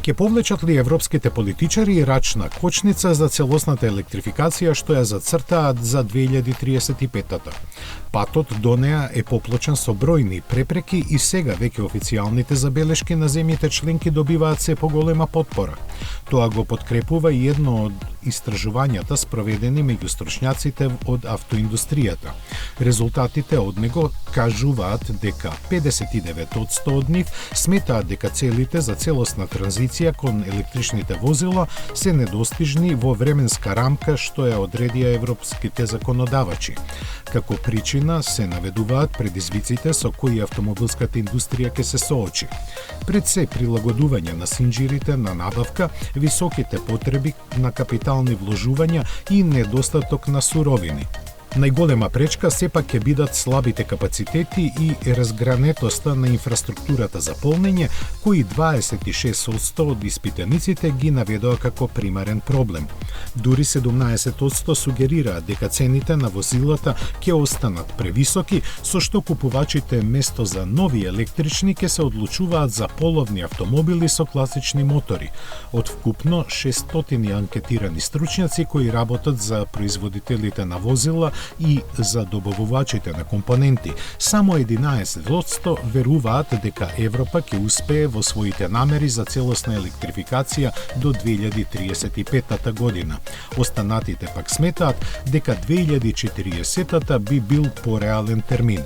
Ќе повлечат ли европските политичари рачна кочница за целосната електрификација што ја зацртаат за 2035-та? Патот до неа е поплочен со бројни препреки и сега веќе официјалните забелешки на земјите членки добиваат се поголема потпора. Тоа го подкрепува и едно од истражувањата спроведени меѓу стручњаците од автоиндустријата. Резултатите од него кажуваат дека 59% од нив сметаат дека целите за целосна транзиција кон електричните возила се недостижни во временска рамка што ја одредија европските законодавачи. Како причина се наведуваат предизвиците со кои автомобилската индустрија ќе се соочи. Пред се прилагодување на синџирите на набавка, високите потреби на капитални вложувања и недостаток на суровини. Најголема пречка сепак ќе бидат слабите капацитети и разгранетоста на инфраструктурата за полнење, кои 26% од испитаниците ги наведоа како примарен проблем. Дури 17% сугерираат дека цените на возилата ќе останат превисоки, со што купувачите место за нови електрични ќе се одлучуваат за половни автомобили со класични мотори. Од вкупно 600 анкетирани стручњаци кои работат за производителите на возила и за добавувачите на компоненти, само 11% веруваат дека Европа ќе успее во своите намери за целосна електрификација до 2035 година. Останатите пак сметаат дека 2040 би бил пореален термин.